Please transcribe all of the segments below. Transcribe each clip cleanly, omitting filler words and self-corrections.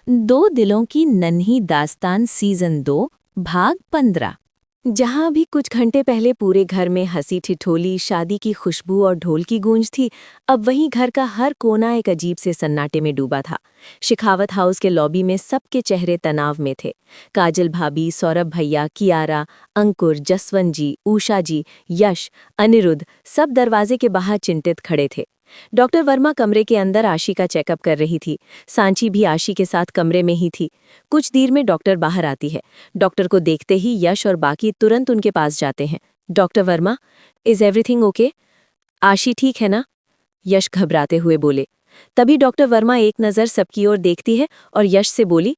दो दिलों की नन्ही दास्तान सीजन 2 भाग 15। जहां अभी कुछ घंटे पहले पूरे घर में हंसी ठिठोली शादी की खुशबू और ढोल की गूंज थी, अब वहीं घर का हर कोना एक अजीब से सन्नाटे में डूबा था। शिखावत हाउस के लॉबी में सबके चेहरे तनाव में थे। काजल भाभी, सौरभ भैया, कियारा, अंकुर, जसवंत जी, उषा जी, यश, अनिरुद्ध सब दरवाजे के बाहर चिंतित खड़े थे। डॉक्टर वर्मा कमरे के अंदर आशी का चेकअप कर रही थी। सांची भी आशी के साथ कमरे में ही थी। कुछ देर में डॉक्टर बाहर आती है। डॉक्टर को देखते ही यश और बाकी तुरंत उनके पास जाते हैं। Doctor Verma, is everything okay? आशी ठीक है ना? यश घबराते हुए बोले। तभी डॉक्टर वर्मा एक नज़र सबकी ओर देखती है और यश से बोली,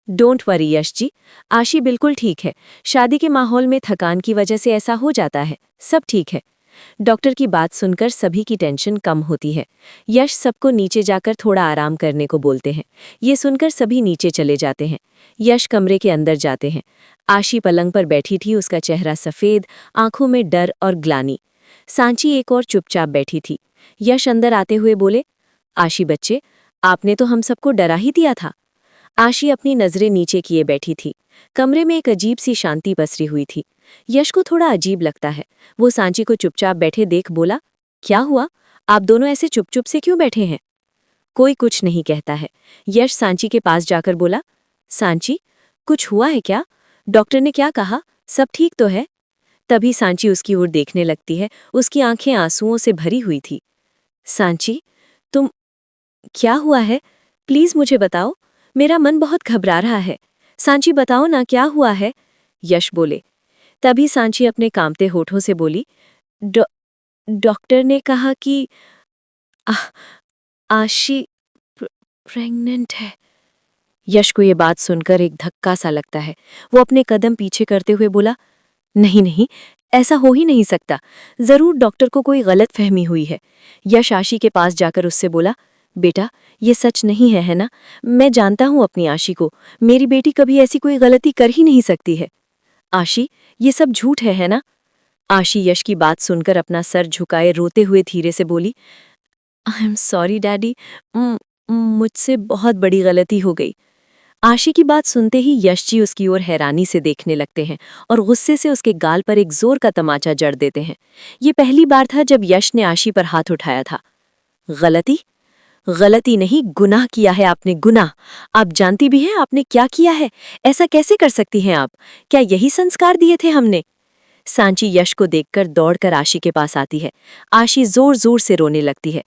डोंट वरी यश जी, आशी बिल्कुल ठीक है। शादी के माहौल में थकान की वजह से ऐसा हो जाता है, सब ठीक है। डॉक्टर की बात सुनकर सभी की टेंशन कम होती है। यश सबको नीचे जाकर थोड़ा आराम करने को बोलते हैं। ये सुनकर सभी नीचे चले जाते हैं। यश कमरे के अंदर जाते हैं। आशी पलंग पर बैठी थी, उसका चेहरा सफ़ेद, आंखों में डर और ग्लानि। सांची एक और चुपचाप बैठी थी। यश अंदर आते हुए बोले, आशी बच्चे, आपने तो हम सबको डरा ही दिया था। आशी अपनी नज़रें नीचे किए बैठी थी। कमरे में एक अजीब सी शांति पसरी हुई थी। यश को थोड़ा अजीब लगता है। वो सांची को चुपचाप बैठे देख बोला, क्या हुआ? आप दोनों ऐसे चुप चुप से क्यों बैठे हैं? कोई कुछ नहीं कहता है। यश सांची के पास जाकर बोला, सांची, कुछ हुआ है क्या? डॉक्टर ने क्या कहा? सब ठीक तो है? तभी सांची उसकी ओर देखने लगती है। उसकी आंखें आंसुओं से भरी हुई थी। सांची, तुम, क्या हुआ है? प्लीज मुझे बताओ, मेरा मन बहुत घबरा रहा है। सांची बताओ ना, क्या हुआ है? यश बोले। तभी सांची अपने कांपते होठों से बोली, "डॉ- डॉक्टर ने कहा कि आह, आशी प्रेग्नेंट है। यश को ये बात सुनकर एक धक्का सा लगता है। वो अपने कदम पीछे करते हुए बोला, नहीं नहीं, ऐसा हो ही नहीं सकता। जरूर डॉक्टर को कोई गलत फहमी हुई है। यश आशी के पास जाकर उससे बोला, बेटा, ये सच नहीं है ना? मैं जानता हूँ अपनी आशी को। मेरी बेटी कभी ऐसी कोई गलती कर ही नहीं सकती है। आशी, ये सब झूठ है ना? आशी यश की बात सुनकर अपना सर झुकाए रोते हुए धीरे से बोली, आई एम सॉरी डैडी, मुझसे बहुत बड़ी गलती हो गई। आशी की बात सुनते ही यश जी उसकी ओर हैरानी से देखने लगते हैं और गुस्से से उसके गाल पर एक जोर का तमाचा जड़ देते हैं। ये पहली बार था जब यश ने आशी पर हाथ उठाया था। गलती? गलती नहीं, गुनाह किया है आपने, गुनाह। आप जानती भी हैं आपने क्या किया है? ऐसा कैसे कर सकती हैं आप? क्या यही संस्कार दिए थे हमने? सांची यश को देखकर दौड़कर आशी के पास आती है। आशी जोर जोर से रोने लगती है।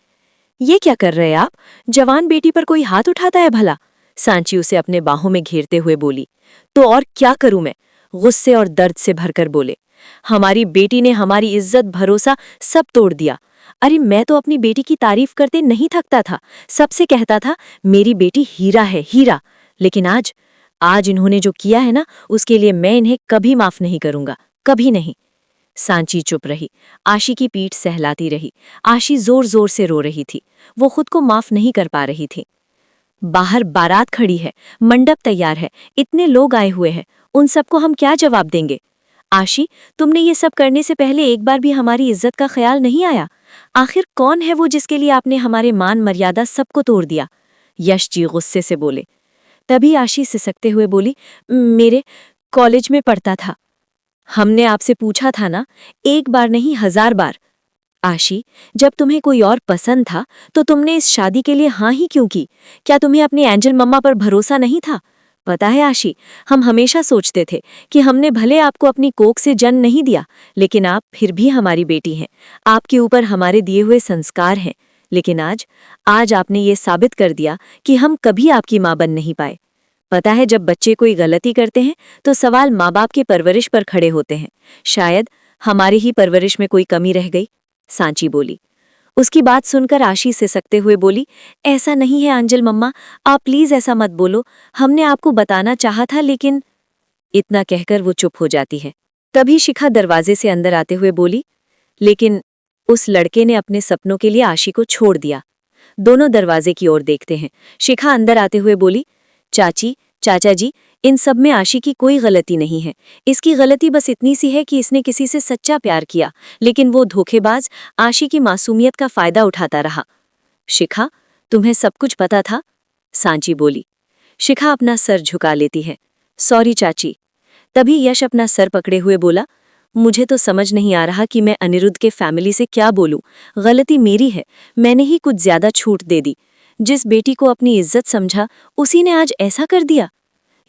ये क्या कर रहे हैं आप? जवान बेटी पर कोई हाथ उठाता है भला? सांची उसे अपने बाहों में घेरते हुए बोली। तो और क्या करूं मैं? गुस्से और दर्द से भरकर बोले। हमारी बेटी ने हमारी इज्जत भरोसा सब तोड़ दिया। अरे मैं तो अपनी बेटी की तारीफ करते नहीं थकता था। सबसे कहता था मेरी बेटी हीरा है, हीरा। लेकिन आज, आज इन्होंने जो किया है ना, उसके लिए मैं इन्हें कभी माफ नहीं करूंगा, कभी नहीं। सांची चुप रही। आशी की पीठ सहलाती रही। आशी जोर जोर से रो रही थी। वो खुद को माफ नहीं कर पा रही थी। बाहर बारात खड़ी है, मंडप तैयार है, इतने लोग आए हुए हैं, उन सबको हम क्या जवाब देंगे? आशी, तुमने ये सब करने से पहले एक बार भी हमारी इज्जत का ख्याल नहीं आया? आखिर कौन है वो जिसके लिए आपने हमारे मान मर्यादा सबको तोड़ दिया? यश जी गुस्से से बोले। तभी आशी सिसकते हुए बोली, मेरे कॉलेज में पढ़ता था। हमने आपसे पूछा था ना, एक बार नहीं 1000 बार। आशी, जब तुम्हें कोई और पसंद था तो तुमने इस शादी के लिए हाँ ही क्यों की? क्या तुम्हें अपनी एंजल मम्मा पर भरोसा नहीं था? पता है आशी, हम हमेशा सोचते थे कि हमने भले आपको अपनी कोख से जन्म नहीं दिया, लेकिन आप फिर भी हमारी बेटी हैं। आपके ऊपर हमारे दिए हुए संस्कार हैं। लेकिन आज, आज आपने ये साबित कर दिया कि हम कभी आपकी माँ बन नहीं पाए। पता है, जब बच्चे कोई गलती करते हैं तो सवाल माँ बाप की परवरिश पर खड़े होते हैं। शायद हमारी ही परवरिश में कोई कमी रह गई। सांची बोली। उसकी बात सुनकर आशी सिसकते हुए बोली, ऐसा नहीं है अंजल मम्मा, आप प्लीज ऐसा मत बोलो। हमने आपको बताना चाहा था, लेकिन। इतना कहकर वो चुप हो जाती है। तभी शिखा दरवाजे से अंदर आते हुए बोली, लेकिन उस लड़के ने अपने सपनों के लिए आशी को छोड़ दिया। दोनों दरवाजे की ओर देखते हैं। शिखा अंदर आते हुए बोली, चाची, चाचा जी, इन सब में आशी की कोई गलती नहीं है। इसकी गलती बस इतनी सी है कि इसने किसी से सच्चा प्यार किया, लेकिन वो धोखेबाज आशी की मासूमियत का फायदा उठाता रहा। शिखा, तुम्हें सब कुछ पता था? सांची बोली। शिखा अपना सर झुका लेती है। सॉरी चाची। तभी यश अपना सर पकड़े हुए बोला, मुझे तो समझ नहीं आ रहा कि मैं अनिरुद्ध के फैमिली से क्या बोलूं। गलती मेरी है, मैंने ही कुछ ज्यादा छूट दे दी। जिस बेटी को अपनी इज्जत समझा उसी ने आज ऐसा कर दिया।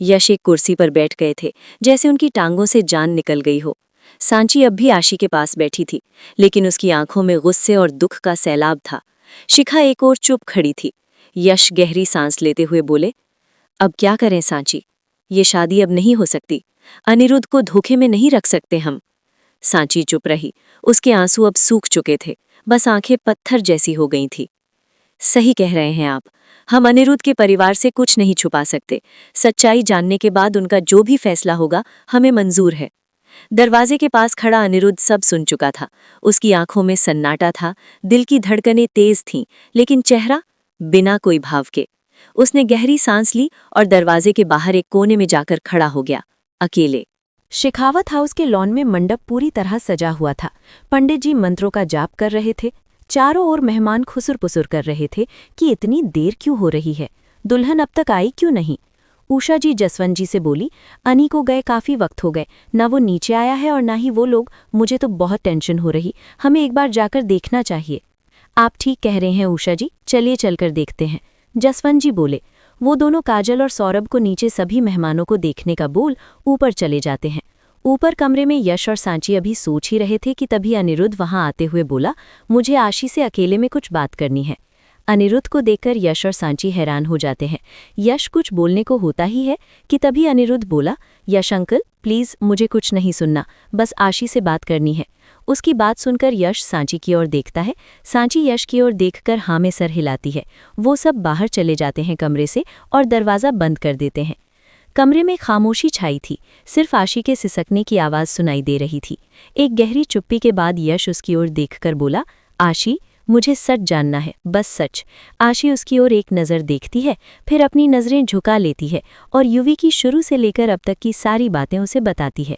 यश एक कुर्सी पर बैठ गए थे, जैसे उनकी टांगों से जान निकल गई हो। सांची अब भी आशी के पास बैठी थी, लेकिन उसकी आंखों में गुस्से और दुख का सैलाब था। शिखा एक ओर चुप खड़ी थी। यश गहरी सांस लेते हुए बोले, अब क्या करें सांची, ये शादी अब नहीं हो सकती। अनिरुद्ध को धोखे में नहीं रख सकते हम। सांची चुप रही। उसके आंसू अब सूख चुके थे, बस आंखें पत्थर जैसी हो गई थी। सही कह रहे हैं आप, हम अनिरुद्ध के परिवार से कुछ नहीं छुपा सकते। सच्चाई जानने के बाद उनका जो भी फैसला होगा हमें मंजूर है। दरवाजे के पास खड़ा अनिरुद्ध सब सुन चुका था। उसकी आंखों में सन्नाटा था, दिल की धड़कनें तेज थीं, लेकिन चेहरा बिना कोई भाव के। उसने गहरी सांस ली और दरवाजे के बाहर एक कोने में जाकर खड़ा हो गया, अकेले। शेखावत हाउस के लॉन में मंडप पूरी तरह सजा हुआ था। पंडित जी मंत्रों का जाप कर रहे थे। चारों ओर मेहमान खुसुर-पुसुर कर रहे थे कि इतनी देर क्यों हो रही है, दुल्हन अब तक आई क्यों नहीं। उषा जी जसवंत जी से बोली, अनी को गए काफी वक्त हो गए, ना वो नीचे आया है और ना ही वो लोग। मुझे तो बहुत टेंशन हो रही, हमें एक बार जाकर देखना चाहिए। आप ठीक कह रहे हैं उषा जी, चलिए चलकर देखते हैं, जसवंत जी बोले। वो दोनों काजल और सौरभ को नीचे सभी मेहमानों को देखने का बोल ऊपर चले जाते हैं। ऊपर कमरे में यश और सांची अभी सोच ही रहे थे कि तभी अनिरुद्ध वहां आते हुए बोला, मुझे आशी से अकेले में कुछ बात करनी है। अनिरुद्ध को देखकर यश और सांची हैरान हो जाते हैं। यश कुछ बोलने को होता ही है कि तभी अनिरुद्ध बोला, यश अंकल प्लीज मुझे कुछ नहीं सुनना, बस आशी से बात करनी है। उसकी बात सुनकर यश सांची की ओर देखता है। सांची यश की ओर देखकर हाँ में सर हिलाती है। वो सब बाहर चले जाते हैं कमरे से और दरवाज़ा बंद कर देते हैं। कमरे में खामोशी छाई थी, सिर्फ आशी के सिसकने की आवाज़ सुनाई दे रही थी। एक गहरी चुप्पी के बाद यश उसकी ओर देखकर बोला, आशी मुझे सच जानना है, बस सच। आशी उसकी ओर एक नज़र देखती है, फिर अपनी नज़रें झुका लेती है और युवी की शुरू से लेकर अब तक की सारी बातें उसे बताती है।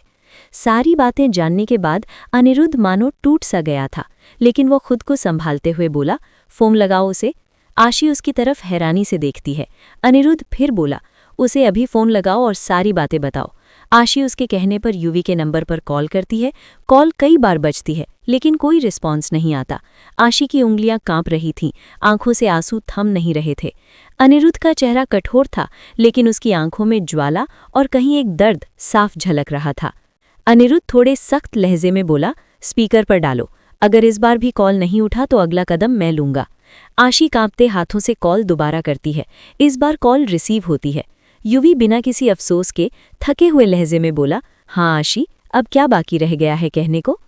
सारी बातें जानने के बाद अनिरुद्ध मानो टूट सा गया था, लेकिन वो खुद को संभालते हुए बोला, फोम लगाओ उसे। आशी उसकी तरफ हैरानी से देखती है। अनिरुद्ध फिर बोला, उसे अभी फ़ोन लगाओ और सारी बातें बताओ। आशी उसके कहने पर युवी के नंबर पर कॉल करती है। कॉल कई बार बजती है, लेकिन कोई रिस्पॉन्स नहीं आता। आशी की उंगलियां कांप रही थीं, आंखों से आंसू थम नहीं रहे थे। अनिरुद्ध का चेहरा कठोर था, लेकिन उसकी आंखों में ज्वाला और कहीं एक दर्द साफ झलक रहा था। अनिरुद्ध थोड़े सख्त लहजे में बोला, स्पीकर पर डालो, अगर इस बार भी कॉल नहीं उठा तो अगला कदम मैं लूंगा। आशी कांपते हाथों से कॉल दोबारा करती है। इस बार कॉल रिसीव होती है। युवी बिना किसी अफसोस के थके हुए लहजे में बोला, हाँ आशी, अब क्या बाकी रह गया है कहने को।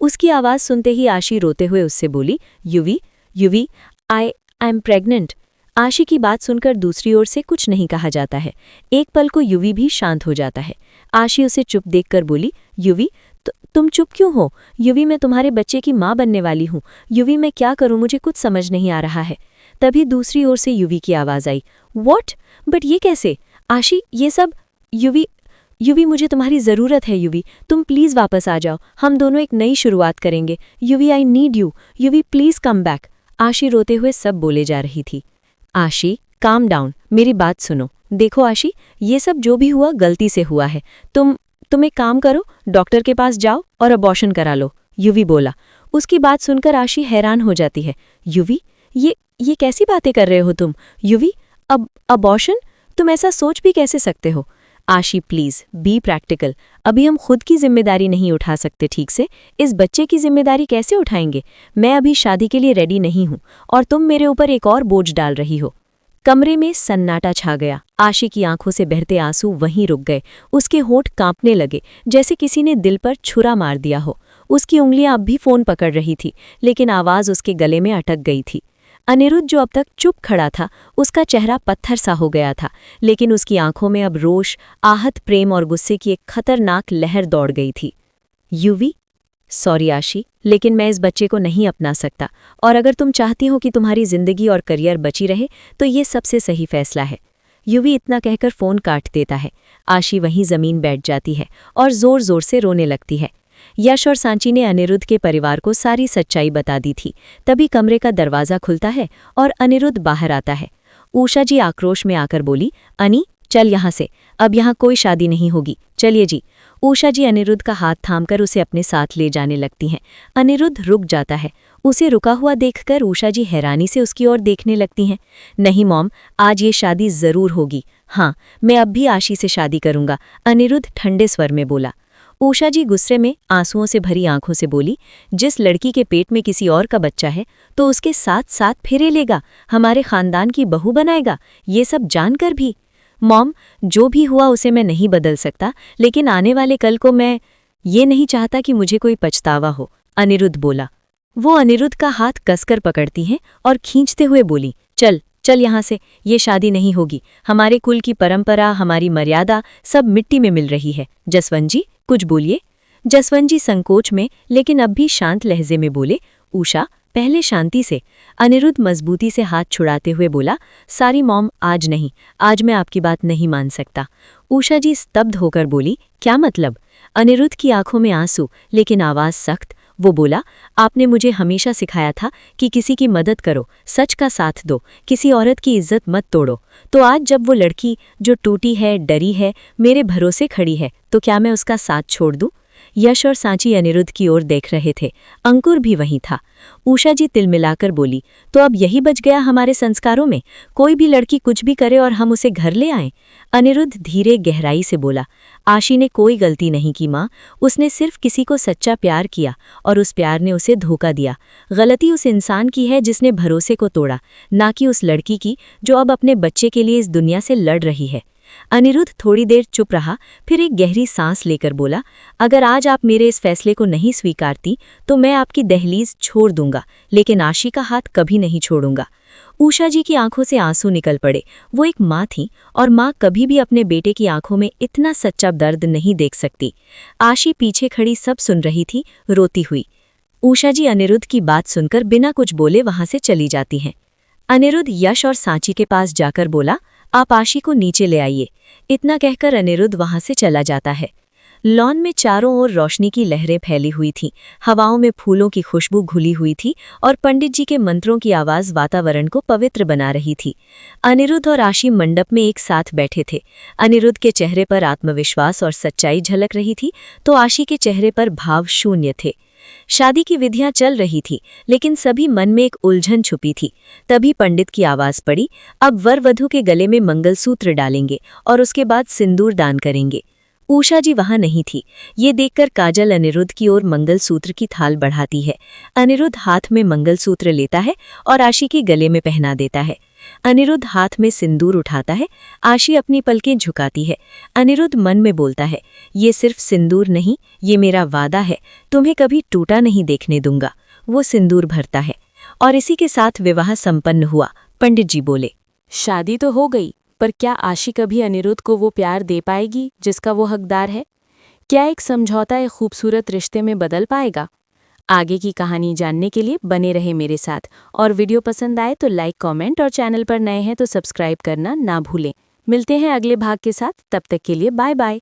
उसकी आवाज़ सुनते ही आशी रोते हुए उससे बोली, युवी आई एम प्रेग्नेंट। आशी की बात सुनकर दूसरी ओर से कुछ नहीं कहा जाता है। एक पल को युवी भी शांत हो जाता है। आशी उसे चुप देखकर बोली, युवी तुम चुप क्यों हो? युवी मैं तुम्हारे बच्चे की माँ बनने वाली हूँ। युवी मैं क्या करूँ, मुझे कुछ समझ नहीं आ रहा है। तभी दूसरी ओर से युवी की आवाज़ आई, व्हाट, बट ये कैसे? आशी ये सब। युवी मुझे तुम्हारी ज़रूरत है युवी, तुम प्लीज़ वापस आ जाओ, हम दोनों एक नई शुरुआत करेंगे। Yuvi I need you, Yuvi please come back. Aashi रोते हुए सब बोले जा रही थी। आशी काम डाउन, मेरी बात सुनो। देखो आशी, ये सब जो भी हुआ गलती से हुआ है। तुम एक काम करो, डॉक्टर के पास जाओ और अबॉर्शन करा लो, युवी बोला। उसकी बात सुनकर आशी हैरान हो जाती है। युवी ये कैसी बातें कर रहे हो तुम? युवी अबॉर्शन? तुम ऐसा सोच भी कैसे सकते हो? आशी प्लीज बी प्रैक्टिकल, अभी हम खुद की जिम्मेदारी नहीं उठा सकते ठीक से, इस बच्चे की जिम्मेदारी कैसे उठाएंगे? मैं अभी शादी के लिए रेडी नहीं हूँ और तुम मेरे ऊपर एक और बोझ डाल रही हो। कमरे में सन्नाटा छा गया। आशी की आंखों से बहते आंसू वहीं रुक गए। उसके होंठ कांपने लगे, जैसे किसी ने दिल पर छुरा मार दिया हो। उसकी उंगलियां अब भी फोन पकड़ रही थी, लेकिन आवाज उसके गले में अटक गई थी। अनिरुद्ध जो अब तक चुप खड़ा था, उसका चेहरा पत्थर सा हो गया था, लेकिन उसकी आंखों में अब रोष, आहत प्रेम और गुस्से की एक खतरनाक लहर दौड़ गई थी। युवी, सॉरी आशी, लेकिन मैं इस बच्चे को नहीं अपना सकता, और अगर तुम चाहती हो कि तुम्हारी जिंदगी और करियर बची रहे तो ये सबसे सही फैसला है। युवी इतना कहकर फोन काट देता है। आशी वहीं जमीन बैठ जाती है और जोर जोर से रोने लगती है। यश और सांची ने अनिरुद्ध के परिवार को सारी सच्चाई बता दी थी। तभी कमरे का दरवाज़ा खुलता है और अनिरुद्ध बाहर आता है। उषा जी आक्रोश में आकर बोली, अनी चल यहाँ से, अब यहाँ कोई शादी नहीं होगी, चलिए जी। उषा जी अनिरुद्ध का हाथ थामकर उसे अपने साथ ले जाने लगती हैं। अनिरुद्ध रुक जाता है। उसे रुका हुआ देखकर उषा जी हैरानी से उसकी ओर देखने लगती हैं। नहीं मॉम, आज ये शादी जरूर होगी। हाँ, मैं अब भी आशी से शादी करूंगा, अनिरुद्ध ठंडे स्वर में बोला। उषा जी गुस्से में आंसुओं से भरी आंखों से बोली, जिस लड़की के पेट में किसी और का बच्चा है तो उसके साथ साथ फेरे लेगा, हमारे खानदान की बहू बनाएगा, ये सब जानकर भी। मॉम, जो भी हुआ उसे मैं नहीं बदल सकता, लेकिन आने वाले कल को मैं ये नहीं चाहता कि मुझे कोई पछतावा हो, अनिरुद्ध बोला। वो अनिरुद्ध का हाथ कसकर पकड़ती हैं और खींचते हुए बोली, चल चल यहाँ से, ये शादी नहीं होगी, हमारे कुल की परंपरा, हमारी मर्यादा सब मिट्टी में मिल रही है। जसवंत जी कुछ बोलिए। जसवंत जी संकोच में लेकिन अब भी शांत लहजे में बोले, उषा पहले शांति से। अनिरुद्ध मजबूती से हाथ छुड़ाते हुए बोला, सारी मॉम, आज नहीं, आज मैं आपकी बात नहीं मान सकता। उषा जी स्तब्ध होकर बोली, क्या मतलब? अनिरुद्ध की आंखों में आंसू लेकिन आवाज सख्त। वो बोला, आपने मुझे हमेशा सिखाया था कि किसी की मदद करो, सच का साथ दो, किसी औरत की इज्जत मत तोड़ो। तो आज जब वो लड़की जो टूटी है, डरी है, मेरे भरोसे खड़ी है, तो क्या मैं उसका साथ छोड़ दूं? यश और सांची अनिरुद्ध की ओर देख रहे थे। अंकुर भी वहीं था। उषा जी तिलमिलाकर बोली, तो अब यही बच गया हमारे संस्कारों में, कोई भी लड़की कुछ भी करे और हम उसे घर ले आएं? अनिरुद्ध धीरे गहराई से बोला, आशी ने कोई गलती नहीं की माँ, उसने सिर्फ किसी को सच्चा प्यार किया और उस प्यार ने उसे धोखा दिया। गलती उस इंसान की है जिसने भरोसे को तोड़ा, ना कि उस लड़की की जो अब अपने बच्चे के लिए इस दुनिया से लड़ रही है। अनिरुद्ध थोड़ी देर चुप रहा, फिर एक गहरी सांस लेकर बोला, अगर आज आप मेरे इस फैसले को नहीं स्वीकारती तो मैं आपकी दहलीज छोड़ दूंगा, लेकिन आशी का हाथ कभी नहीं छोड़ूंगा। उषा जी की आंखों से आंसू निकल पड़े। वो एक माँ थी और माँ कभी भी अपने बेटे की आंखों में इतना सच्चा दर्द नहीं देख सकती। आशी पीछे खड़ी सब सुन रही थी, रोती हुई। उषा जी अनिरुद्ध की बात सुनकर बिना कुछ बोले वहां से चली जाती हैं। अनिरुद्ध यश और सांची के पास जाकर बोला, आप आशी को नीचे ले आइए। इतना कहकर अनिरुद्ध वहां से चला जाता है। लॉन में चारों ओर रोशनी की लहरें फैली हुई थीं, हवाओं में फूलों की खुशबू घुली हुई थी और पंडित जी के मंत्रों की आवाज वातावरण को पवित्र बना रही थी। अनिरुद्ध और आशी मंडप में एक साथ बैठे थे। अनिरुद्ध के चेहरे पर आत्मविश्वास और सच्चाई झलक रही थी, तो आशी के चेहरे पर भाव शून्य थे। शादी की विधियां चल रही थी, लेकिन सभी मन में एक उलझन छुपी थी। तभी पंडित की आवाज पड़ी, अब वर वधू के गले में मंगलसूत्र डालेंगे और उसके बाद सिंदूर दान करेंगे। उषा जी वहां नहीं थी। ये देखकर काजल अनिरुद्ध की ओर मंगलसूत्र की थाल बढ़ाती है। अनिरुद्ध हाथ में मंगलसूत्र लेता है और आशी के गले में पहना देता है। अनिरुद्ध हाथ में सिंदूर उठाता है, आशी अपनी पलकें झुकाती है। अनिरुद्ध मन में बोलता है, ये सिर्फ सिंदूर नहीं, ये मेरा वादा है, तुम्हें कभी टूटा नहीं देखने दूंगा। वो सिंदूर भरता है और इसी के साथ विवाह संपन्न हुआ। पंडित जी बोले, शादी तो हो गई, पर क्या आशी कभी अनिरुद्ध को वो प्यार दे पाएगी जिसका वो हकदार है? क्या एक समझौता एक खूबसूरत रिश्ते में बदल पाएगा? आगे की कहानी जानने के लिए बने रहे मेरे साथ, और वीडियो पसंद आए तो लाइक, कमेंट और चैनल पर नए हैं तो सब्सक्राइब करना ना भूलें। मिलते हैं अगले भाग के साथ, तब तक के लिए बाय बाय।